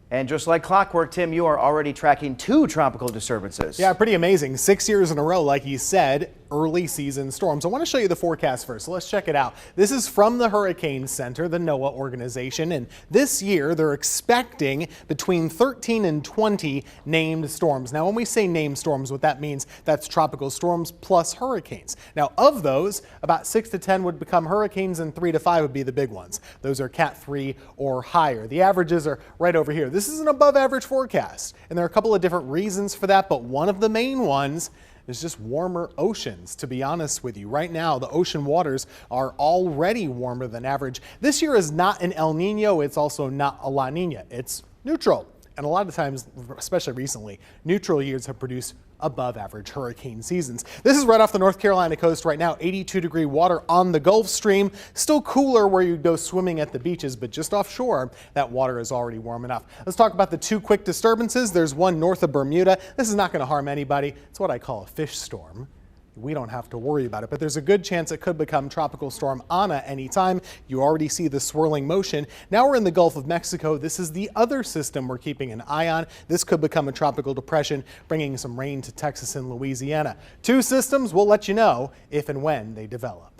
And just like clockwork, Tim, you are already tracking 2 tropical disturbances. Yeah, pretty amazing. 6 years in a row, like you said, early season storms. I want to show you the forecast first, so let's check it out. This is from the Hurricane Center, the NOAA organization, and this year they're expecting between 13 and 20 named storms. Now, when we say named storms, what that means, that's tropical storms plus hurricanes. Now, of those, about 6 to 10 would become hurricanes and 3 to 5 would be the big ones. Those are Cat 3 or higher. The averages are right over here. This is an above average forecast, and there are a couple of different reasons for that, but one of the main ones is just warmer oceans, to be honest with you. Right now, the ocean waters are already warmer than average. This year is not an El Nino, it's also not a La Nina. It's neutral. And a lot of times, especially recently, neutral years have produced above average hurricane seasons. This is right off the North Carolina coast right now, 82-degree water on the Gulf Stream. Still cooler where you go swimming at the beaches, but just offshore, that water is already warm enough. Let's talk about the 2 quick disturbances. There's one north of Bermuda. This is not going to harm anybody. It's what I call a fish storm. We don't have to worry about it, but there's a good chance it could become Tropical Storm Ana anytime. You already see the swirling motion. Now we're in the Gulf of Mexico. This is the other system we're keeping an eye on. This could become a tropical depression, bringing some rain to Texas and Louisiana. 2 systems, we'll let you know if and when they develop.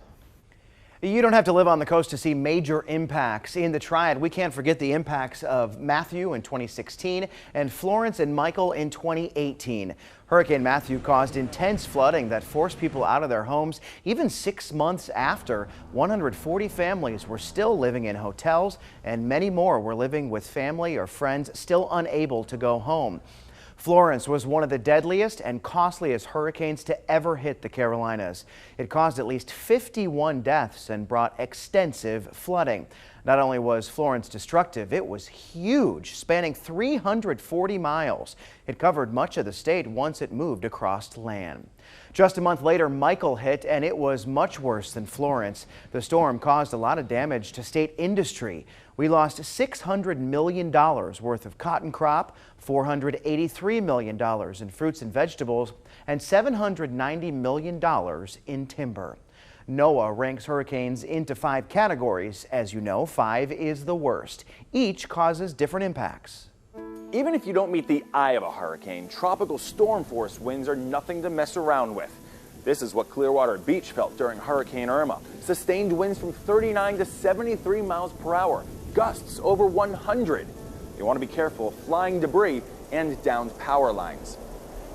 You don't have to live on the coast to see major impacts in the Triad. We can't forget the impacts of Matthew in 2016 and Florence and Michael in 2018. Hurricane Matthew caused intense flooding that forced people out of their homes. Even 6 months after, 140 families were still living in hotels, and many more were living with family or friends still unable to go home. Florence was one of the deadliest and costliest hurricanes to ever hit the Carolinas. It caused at least 51 deaths and brought extensive flooding. Not only was Florence destructive, it was huge, spanning 340 miles. It covered much of the state once it moved across land. Just a month later, Michael hit, and it was much worse than Florence. The storm caused a lot of damage to state industry. We lost $600 million worth of cotton crop, $483 million in fruits and vegetables, and $790 million in timber. NOAA ranks hurricanes into 5 categories. As you know, 5 is the worst. Each causes different impacts. Even if you don't meet the eye of a hurricane, tropical storm force winds are nothing to mess around with. This is what Clearwater Beach felt during Hurricane Irma. Sustained winds from 39 to 73 miles per hour, gusts over 100. You want to be careful of flying debris and downed power lines.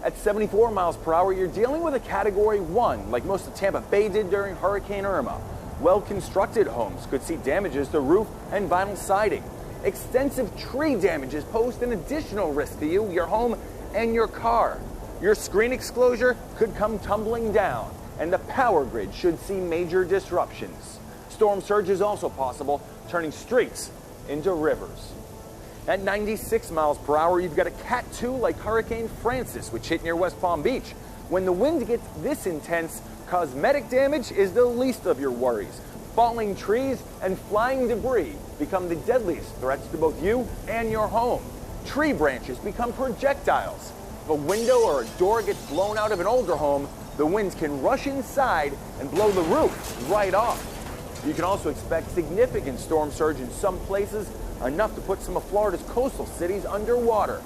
At 74 miles per hour, you're dealing with a Category 1, like most of Tampa Bay did during Hurricane Irma. Well-constructed homes could see damages to roof and vinyl siding. Extensive tree damages pose an additional risk to you, your home, and your car. Your screen exclosure could come tumbling down, and the power grid should see major disruptions. Storm surge is also possible, turning streets into rivers. At 96 miles per hour, you've got a Cat 2 like Hurricane Francis, which hit near West Palm Beach. When the wind gets this intense, cosmetic damage is the least of your worries. Falling trees and flying debris become the deadliest threats to both you and your home. Tree branches become projectiles. If a window or a door gets blown out of an older home, the winds can rush inside and blow the roof right off. You can also expect significant storm surge in some places, enough to put some of Florida's coastal cities underwater.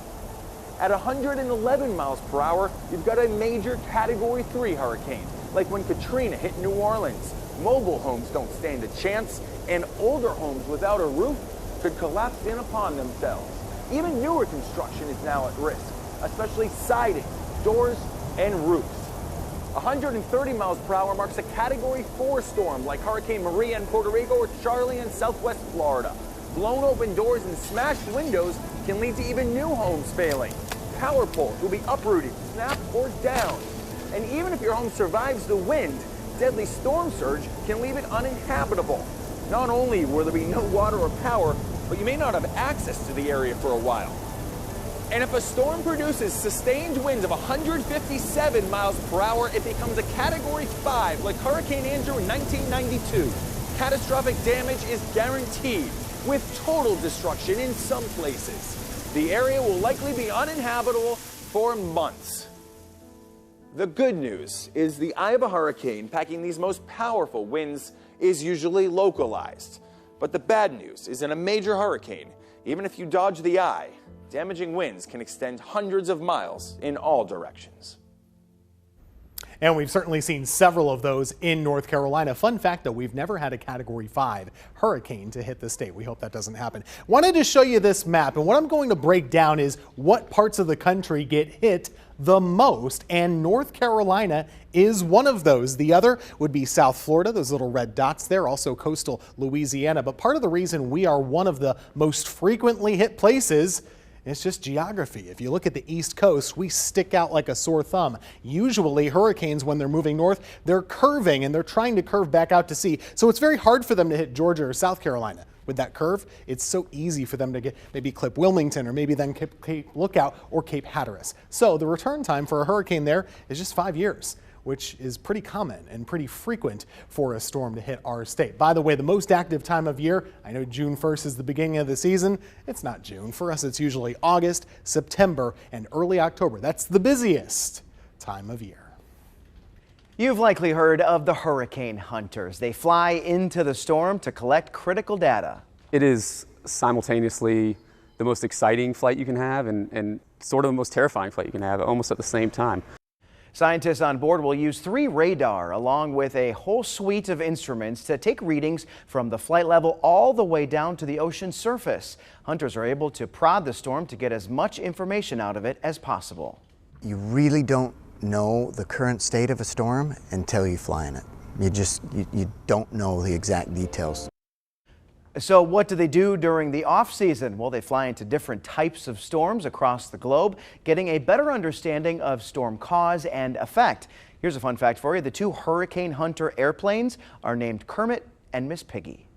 At 111 miles per hour, you've got a major Category 3 hurricane, like when Katrina hit New Orleans. Mobile homes don't stand a chance, and older homes without a roof could collapse in upon themselves. Even newer construction is now at risk, especially siding, doors, and roofs. 130 miles per hour marks a Category 4 storm like Hurricane Maria in Puerto Rico or Charley in southwest Florida. Blown open doors and smashed windows can lead to even new homes failing. Power poles will be uprooted, snapped, or down. And even if your home survives the wind, deadly storm surge can leave it uninhabitable. Not only will there be no water or power, but you may not have access to the area for a while. And if a storm produces sustained winds of 157 miles per hour, it becomes a Category 5 like Hurricane Andrew in 1992. Catastrophic damage is guaranteed, with total destruction in some places. The area will likely be uninhabitable for months. The good news is the eye of a hurricane packing these most powerful winds is usually localized. But the bad news is in a major hurricane, even if you dodge the eye, damaging winds can extend hundreds of miles in all directions. And we've certainly seen several of those in North Carolina. Fun fact, though, we've never had a Category 5 hurricane to hit the state. We hope that doesn't happen. Wanted to show you this map, and what I'm going to break down is what parts of the country get hit the most, and North Carolina is one of those. The other would be South Florida, those little red dots there, also coastal Louisiana. But part of the reason we are one of the most frequently hit places, it's just geography. If you look at the East Coast, we stick out like a sore thumb. Usually hurricanes, when they're moving north, they're curving and they're trying to curve back out to sea. So it's very hard for them to hit Georgia or South Carolina. With that curve, it's so easy for them to get maybe clip Wilmington or maybe then Cape Lookout or Cape Hatteras. So the return time for a hurricane there is just 5 years, which is pretty common and pretty frequent for a storm to hit our state. By the way, the most active time of year, I know June 1st is the beginning of the season. It's not June. For us, it's usually August, September, and early October. That's the busiest time of year. You've likely heard of the hurricane hunters. They fly into the storm to collect critical data. It is simultaneously the most exciting flight you can have and sort of the most terrifying flight you can have almost at the same time. Scientists on board will use 3 radar along with a whole suite of instruments to take readings from the flight level all the way down to the ocean surface. Hunters are able to prod the storm to get as much information out of it as possible. You really don't know the current state of a storm until you fly in it. You don't know the exact details. So what do they do during the off season? Well, they fly into different types of storms across the globe, getting a better understanding of storm cause and effect. Here's a fun fact for you. The 2 Hurricane Hunter airplanes are named Kermit and Miss Piggy.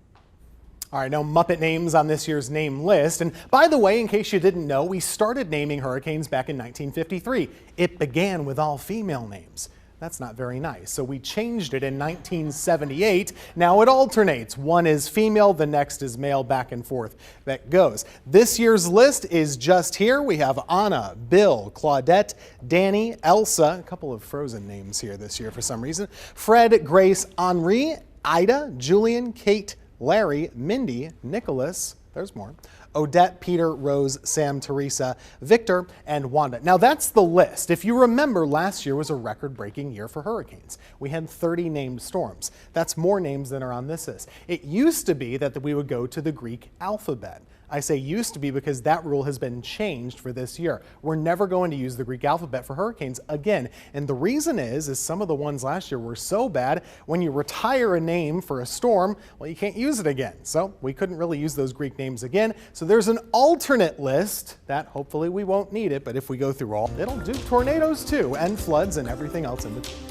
All right, now Muppet names on this year's name list. And by the way, in case you didn't know, we started naming hurricanes back in 1953. It began with all female names. That's not very nice. So we changed it in 1978. Now it alternates. One is female, the next is male, back and forth that goes. This year's list is just here. We have Anna, Bill, Claudette, Danny, Elsa, a couple of Frozen names here this year for some reason, Fred, Grace, Henri, Ida, Julian, Kate, Larry, Mindy, Nicholas, there's more, Odette, Peter, Rose, Sam, Teresa, Victor, and Wanda. Now that's the list. If you remember, last year was a record-breaking year for hurricanes. We had 30 named storms. That's more names than are on this list. It used to be that we would go to the Greek alphabet. I say used to be because that rule has been changed for this year. We're never going to use the Greek alphabet for hurricanes again. And the reason is some of the ones last year were so bad, when you retire a name for a storm, well, you can't use it again. So we couldn't really use those Greek names again. So there's an alternate list that hopefully we won't need it, but if we go through all, it'll do tornadoes too, and floods and everything else in between.